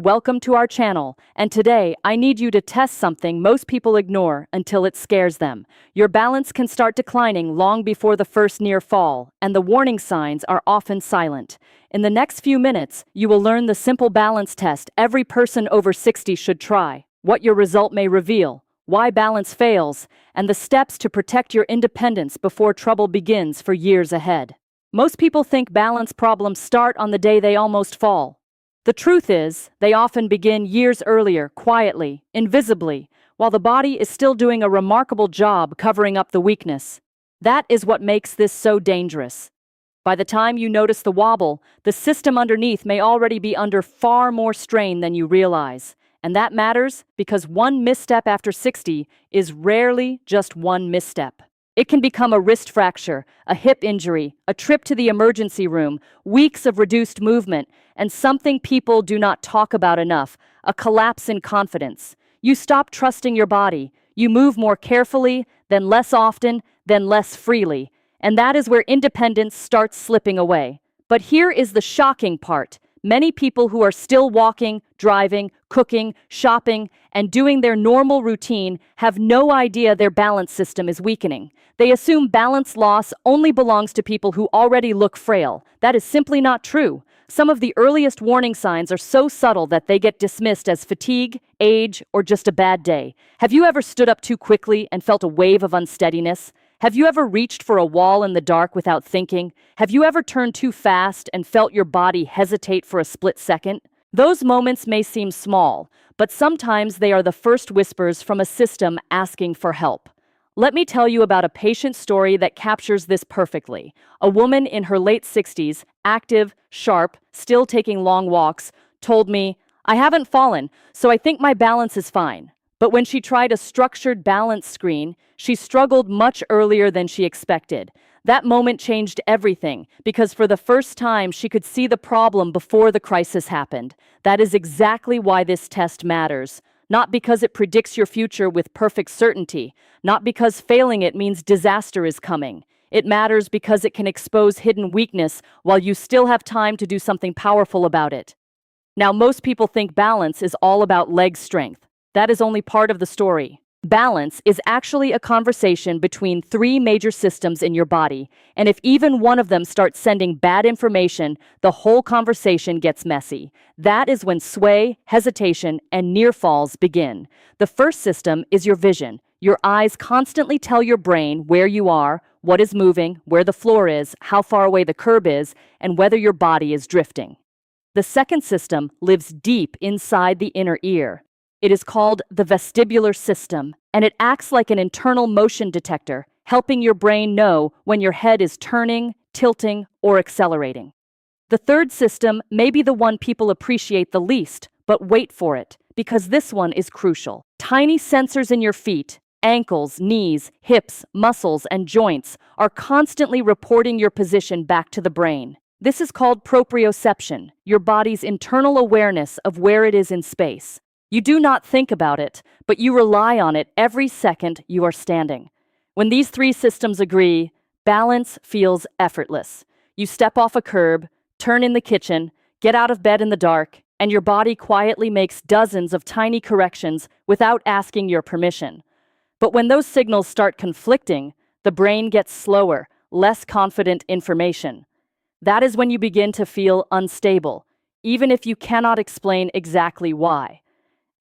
Welcome to our channel, and today I need you to test something most people ignore until it scares them. Your balance can start declining long before the first near fall, and the warning signs are often silent. In the next few minutes, you will learn the simple balance test every person over 60 should try, what your result may reveal, why balance fails, and the steps to protect your independence before trouble begins for years ahead. Most people think balance problems start on the day they almost fall. The truth is, they often begin years earlier, quietly, invisibly, while the body is still doing a remarkable job covering up the weakness. That is what makes this so dangerous. By the time you notice the wobble, the system underneath may already be under far more strain than you realize. And that matters because one misstep after 60 is rarely just one misstep. It can become a wrist fracture, a hip injury, a trip to the emergency room, weeks of reduced movement, and something people do not talk about enough, a collapse in confidence. You stop trusting your body. You move more carefully, then less often, then less freely. And that is where independence starts slipping away. But here is the shocking part. Many people who are still walking, driving, cooking, shopping, and doing their normal routine have no idea their balance system is weakening. They assume balance loss only belongs to people who already look frail. That is simply not true. Some of the earliest warning signs are so subtle that they get dismissed as fatigue, age, or just a bad day. Have you ever stood up too quickly and felt a wave of unsteadiness? Have you ever reached for a wall in the dark without thinking? Have you ever turned too fast and felt your body hesitate for a split second? Those moments may seem small, but sometimes they are the first whispers from a system asking for help. Let me tell you about a patient story that captures this perfectly. A woman in her late 60s, active, sharp, still taking long walks, told me, "I haven't fallen, so I think my balance is fine." But when she tried a structured balance screen, she struggled much earlier than she expected. That moment changed everything, because for the first time she could see the problem before the crisis happened. That is exactly why this test matters. Not because it predicts your future with perfect certainty, not because failing it means disaster is coming. It matters because it can expose hidden weakness while you still have time to do something powerful about it. Now, most people think balance is all about leg strength. That is only part of the story. Balance is actually a conversation between three major systems in your body, and if even one of them starts sending bad information, the whole conversation gets messy. That is when sway, hesitation, and near falls begin. The first system is your vision. Your eyes constantly tell your brain where you are, what is moving, where the floor is, how far away the curb is, and whether your body is drifting. The second system lives deep inside the inner ear. It is called the vestibular system, and it acts like an internal motion detector, helping your brain know when your head is turning, tilting, or accelerating. The third system may be the one people appreciate the least, but wait for it, because this one is crucial. Tiny sensors in your feet, ankles, knees, hips, muscles, and joints are constantly reporting your position back to the brain. This is called proprioception, your body's internal awareness of where it is in space. You do not think about it, but you rely on it every second you are standing. When these three systems agree, balance feels effortless. You step off a curb, turn in the kitchen, get out of bed in the dark, and your body quietly makes dozens of tiny corrections without asking your permission. But when those signals start conflicting, the brain gets slower, less confident information. That is when you begin to feel unstable, even if you cannot explain exactly why.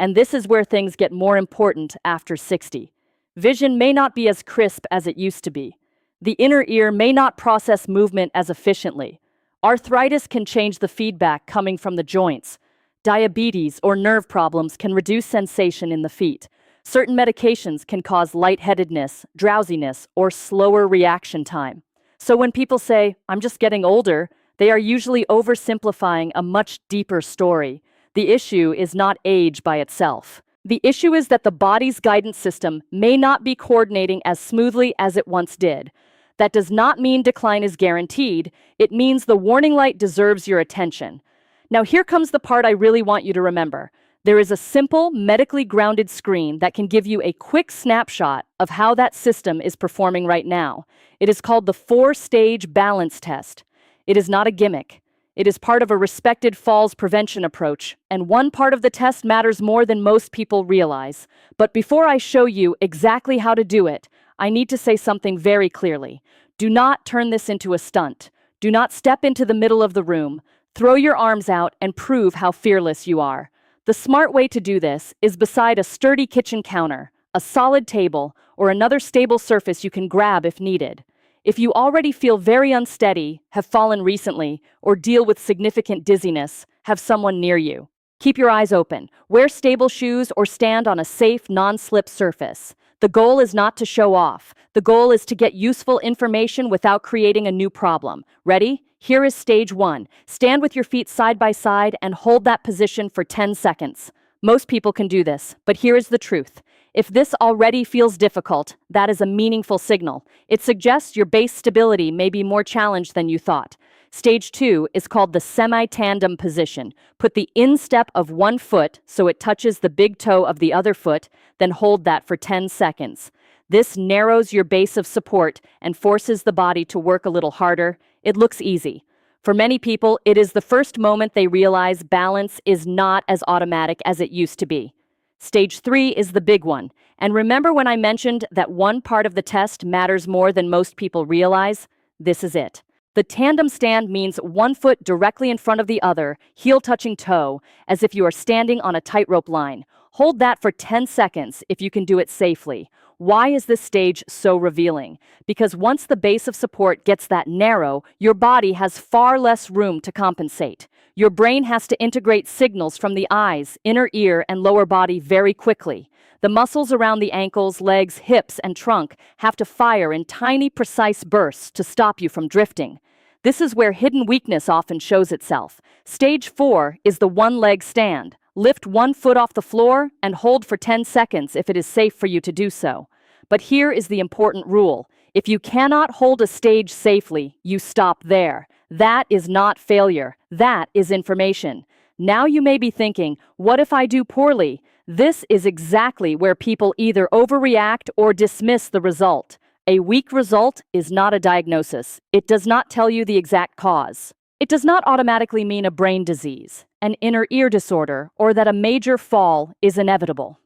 And this is where things get more important after 60. Vision may not be as crisp as it used to be. The inner ear may not process movement as efficiently. Arthritis can change the feedback coming from the joints. Diabetes or nerve problems can reduce sensation in the feet. Certain medications can cause lightheadedness, drowsiness, or slower reaction time. So when people say, "I'm just getting older," they are usually oversimplifying a much deeper story. The issue is not age by itself. The issue is that the body's guidance system may not be coordinating as smoothly as it once did. That does not mean decline is guaranteed. It means the warning light deserves your attention. Now here comes the part I really want you to remember. There is a simple, medically grounded screen that can give you a quick snapshot of how that system is performing right now. It is called the 4-stage balance test. It is not a gimmick. It is part of a respected falls prevention approach, and one part of the test matters more than most people realize. But before I show you exactly how to do it, I need to say something very clearly. Do not turn this into a stunt. Do not step into the middle of the room. Throw your arms out and prove how fearless you are. The smart way to do this is beside a sturdy kitchen counter, a solid table, or another stable surface you can grab if needed. If you already feel very unsteady, have fallen recently, or deal with significant dizziness, have someone near you. Keep your eyes open. Wear stable shoes or stand on a safe, non-slip surface. The goal is not to show off. The goal is to get useful information without creating a new problem. Ready? Here is stage 1. Stand with your feet side by side and hold that position for 10 seconds. Most people can do this, but here is the truth. If this already feels difficult, that is a meaningful signal. It suggests your base stability may be more challenged than you thought. Stage 2 is called the semi-tandem position. Put the instep of one foot so it touches the big toe of the other foot, then hold that for 10 seconds. This narrows your base of support and forces the body to work a little harder. It looks easy. For many people, it is the first moment they realize balance is not as automatic as it used to be. Stage 3 is the big one. And remember when I mentioned that one part of the test matters more than most people realize? This is it. The tandem stand means one foot directly in front of the other, heel touching toe, as if you are standing on a tightrope line. Hold that for 10 seconds if you can do it safely. Why is this stage so revealing? Because once the base of support gets that narrow, your body has far less room to compensate. Your brain has to integrate signals from the eyes, inner ear, and lower body very quickly. The muscles around the ankles, legs, hips, and trunk have to fire in tiny, precise bursts to stop you from drifting. This is where hidden weakness often shows itself. Stage 4 is the one-leg stand. Lift one foot off the floor and hold for 10 seconds if it is safe for you to do so. But here is the important rule. If you cannot hold a stage safely, you stop there. That is not failure. That is information. Now you may be thinking, what if I do poorly? This is exactly where people either overreact or dismiss the result. A weak result is not a diagnosis. It does not tell you the exact cause. It does not automatically mean a brain disease, an inner ear disorder, or that a major fall is inevitable.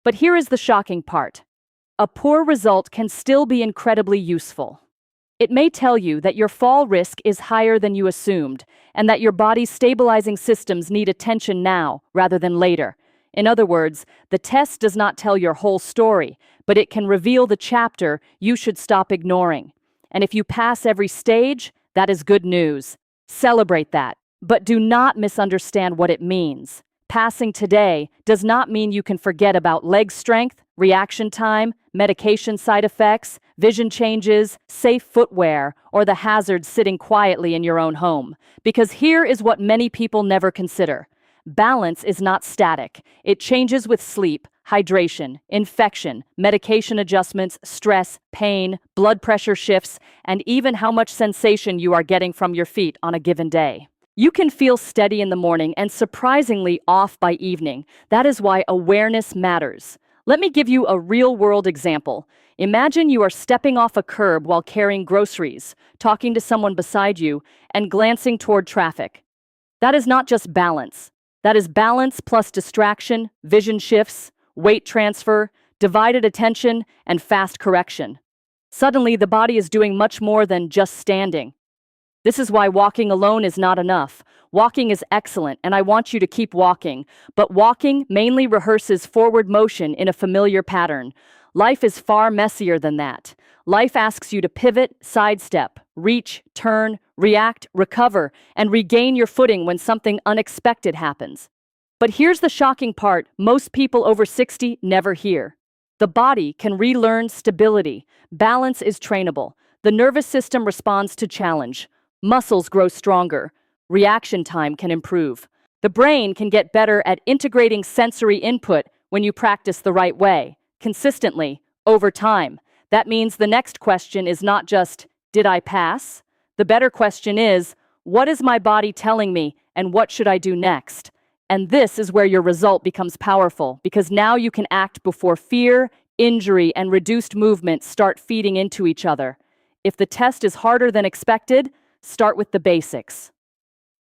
But here is the shocking part. A poor result can still be incredibly useful. It may tell you that your fall risk is higher than you assumed, and that your body's stabilizing systems need attention now rather than later. In other words, the test does not tell your whole story, but it can reveal the chapter you should stop ignoring. And if you pass every stage, that is good news. Celebrate that, but do not misunderstand what it means. Passing today does not mean you can forget about leg strength, reaction time, medication side effects, vision changes, safe footwear, or the hazards sitting quietly in your own home. Because here is what many people never consider. Balance is not static. It changes with sleep, hydration, infection, medication adjustments, stress, pain, blood pressure shifts, and even how much sensation you are getting from your feet on a given day. You can feel steady in the morning and surprisingly off by evening. That is why awareness matters. Let me give you a real-world example. Imagine you are stepping off a curb while carrying groceries, talking to someone beside you, and glancing toward traffic. That is not just balance. That is balance plus distraction, vision shifts, weight transfer, divided attention, and fast correction. Suddenly, the body is doing much more than just standing. This is why walking alone is not enough. Walking is excellent, and I want you to keep walking. But walking mainly rehearses forward motion in a familiar pattern. Life is far messier than that. Life asks you to pivot, sidestep, reach, turn, react, recover, and regain your footing when something unexpected happens. But here's the shocking part most people over 60 never hear. The body can relearn stability. Balance is trainable. The nervous system responds to challenge. Muscles grow stronger. Reaction time can improve. The brain can get better at integrating sensory input when you practice the right way, consistently, over time. That means the next question is not just, did I pass? The better question is, what is my body telling me and what should I do next? And this is where your result becomes powerful, because now you can act before fear, injury, and reduced movement start feeding into each other. If the test is harder than expected, start with the basics.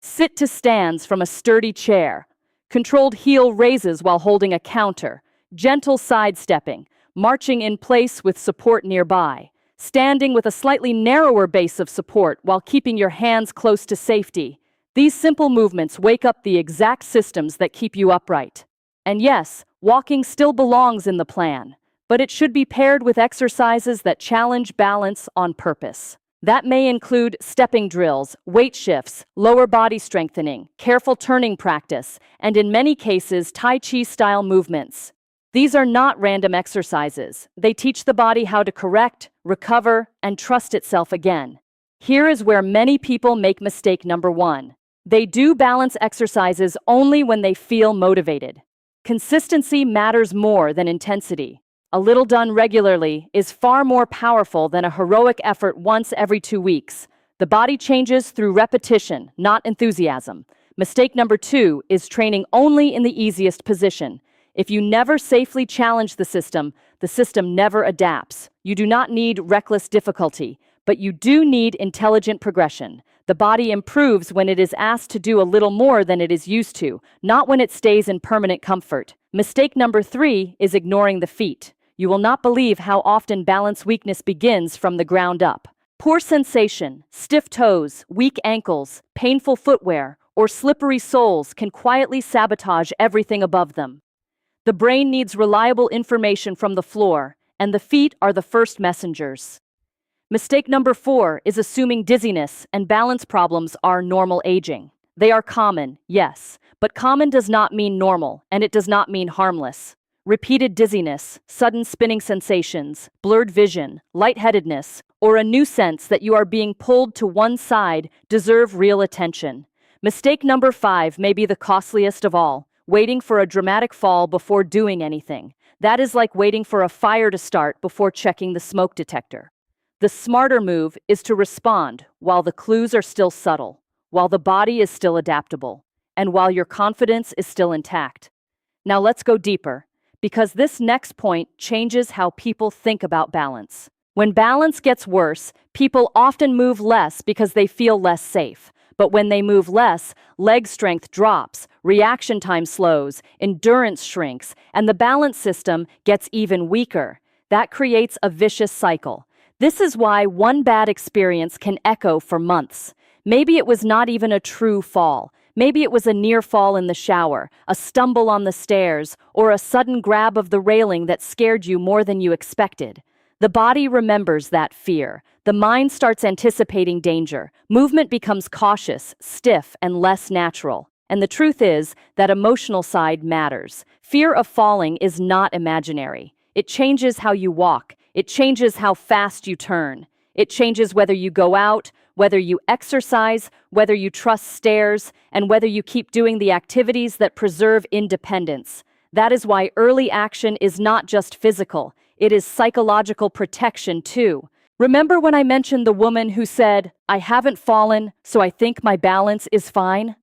Sit to stands from a sturdy chair, controlled heel raises while holding a counter, gentle sidestepping, marching in place with support nearby, standing with a slightly narrower base of support while keeping your hands close to safety. These simple movements wake up the exact systems that keep you upright. And yes, walking still belongs in the plan, but it should be paired with exercises that challenge balance on purpose. That may include stepping drills, weight shifts, lower body strengthening, careful turning practice, and in many cases, Tai Chi-style movements. These are not random exercises. They teach the body how to correct, recover, and trust itself again. Here is where many people make mistake number 1. They do balance exercises only when they feel motivated. Consistency matters more than intensity. A little done regularly is far more powerful than a heroic effort once every 2 weeks. The body changes through repetition, not enthusiasm. Mistake number 2 is training only in the easiest position. If you never safely challenge the system never adapts. You do not need reckless difficulty, but you do need intelligent progression. The body improves when it is asked to do a little more than it is used to, not when it stays in permanent comfort. Mistake number 3 is ignoring the feet. You will not believe how often balance weakness begins from the ground up. Poor sensation, stiff toes, weak ankles, painful footwear, or slippery soles can quietly sabotage everything above them. The brain needs reliable information from the floor, and the feet are the first messengers. Mistake number 4 is assuming dizziness and balance problems are normal aging. They are common, yes, but common does not mean normal, and it does not mean harmless. Repeated dizziness, sudden spinning sensations, blurred vision, lightheadedness, or a new sense that you are being pulled to one side deserve real attention. Mistake number 5 may be the costliest of all. Waiting for a dramatic fall before doing anything. That is like waiting for a fire to start before checking the smoke detector. The smarter move is to respond while the clues are still subtle, while the body is still adaptable, and while your confidence is still intact. Now let's go deeper, because this next point changes how people think about balance. When balance gets worse, people often move less because they feel less safe. But when they move less, leg strength drops, reaction time slows, endurance shrinks, and the balance system gets even weaker. That creates a vicious cycle. This is why one bad experience can echo for months. Maybe it was not even a true fall. Maybe it was a near fall in the shower, a stumble on the stairs, or a sudden grab of the railing that scared you more than you expected. The body remembers that fear. The mind starts anticipating danger. Movement becomes cautious, stiff, and less natural. And the truth is that emotional side matters. Fear of falling is not imaginary. It changes how you walk. It changes how fast you turn. It changes whether you go out, whether you exercise, whether you trust stairs, and whether you keep doing the activities that preserve independence. That is why early action is not just physical. It is psychological protection too. Remember when I mentioned the woman who said, "I haven't fallen, so I think my balance is fine"?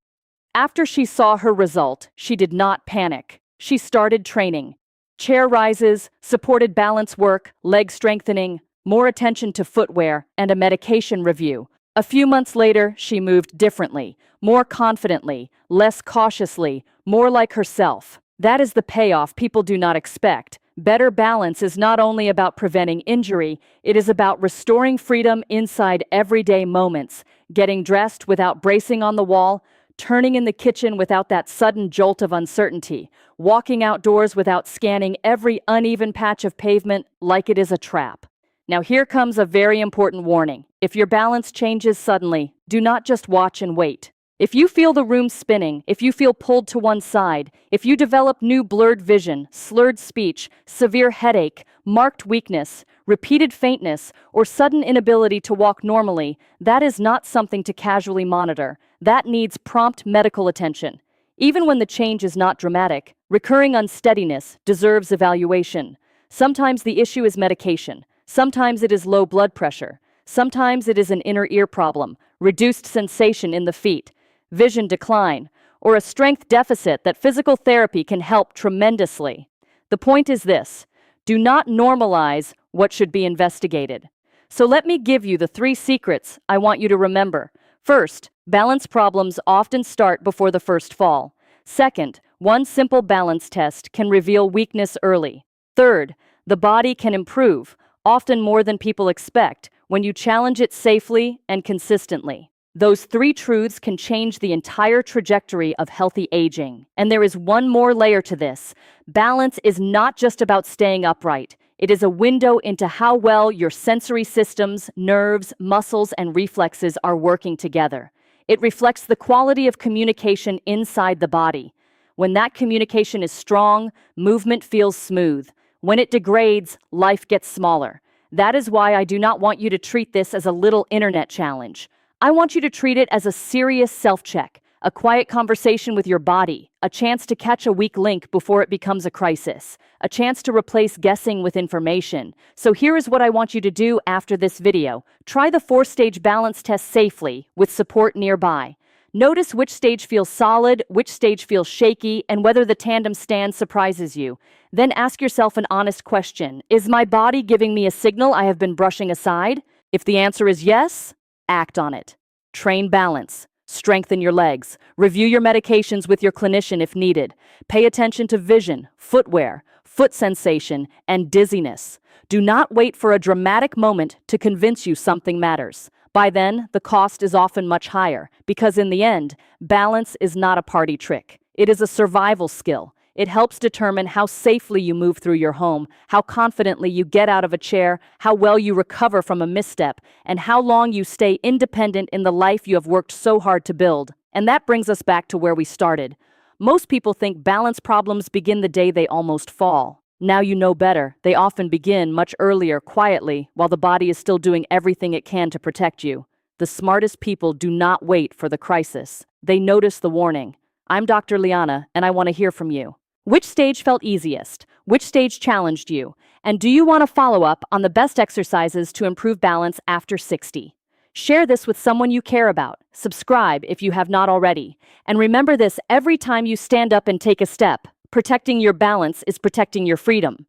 After she saw her result, she did not panic. She started training. Chair rises, supported balance work, leg strengthening, more attention to footwear, and a medication review. A few months later, she moved differently, more confidently, less cautiously, more like herself. That is the payoff people do not expect. Better balance is not only about preventing injury, it is about restoring freedom inside everyday moments, getting dressed without bracing on the wall, turning in the kitchen without that sudden jolt of uncertainty, walking outdoors without scanning every uneven patch of pavement like it is a trap. Now here comes a very important warning. If your balance changes suddenly, do not just watch and wait. If you feel the room spinning, if you feel pulled to one side, if you develop new blurred vision, slurred speech, severe headache, marked weakness, repeated faintness, or sudden inability to walk normally, that is not something to casually monitor. That needs prompt medical attention. Even when the change is not dramatic, recurring unsteadiness deserves evaluation. Sometimes the issue is medication. Sometimes it is low blood pressure. Sometimes it is an inner ear problem, reduced sensation in the feet, vision decline, or a strength deficit that physical therapy can help tremendously. The point is this: do not normalize what should be investigated. So let me give you the 3 secrets I want you to remember. First, balance problems often start before the first fall. Second, one simple balance test can reveal weakness early. Third, the body can improve, often more than people expect, when you challenge it safely and consistently. Those three truths can change the entire trajectory of healthy aging. And there is one more layer to this. Balance is not just about staying upright. It is a window into how well your sensory systems, nerves, muscles, and reflexes are working together. It reflects the quality of communication inside the body. When that communication is strong, movement feels smooth. When it degrades, life gets smaller. That is why I do not want you to treat this as a little internet challenge. I want you to treat it as a serious self-check, a quiet conversation with your body, a chance to catch a weak link before it becomes a crisis, a chance to replace guessing with information. So here is what I want you to do after this video. Try the 4-stage balance test safely, with support nearby. Notice which stage feels solid, which stage feels shaky, and whether the tandem stand surprises you. Then ask yourself an honest question. Is my body giving me a signal I have been brushing aside? If the answer is yes, act on it. Train balance. Strengthen your legs. Review your medications with your clinician if needed. Pay attention to vision, footwear, foot sensation, and dizziness. Do not wait for a dramatic moment to convince you something matters. By then, the cost is often much higher, because in the end, balance is not a party trick. It is a survival skill. It helps determine how safely you move through your home, how confidently you get out of a chair, how well you recover from a misstep, and how long you stay independent in the life you have worked so hard to build. And that brings us back to where we started. Most people think balance problems begin the day they almost fall. Now you know better. They often begin much earlier, quietly, while the body is still doing everything it can to protect you. The smartest people do not wait for the crisis. They notice the warning. I'm Dr. Leana, and I want to hear from you. Which stage felt easiest? Which stage challenged you? And do you want to follow up on the best exercises to improve balance after 60? Share this with someone you care about. Subscribe if you have not already. And remember this every time you stand up and take a step. Protecting your balance is protecting your freedom.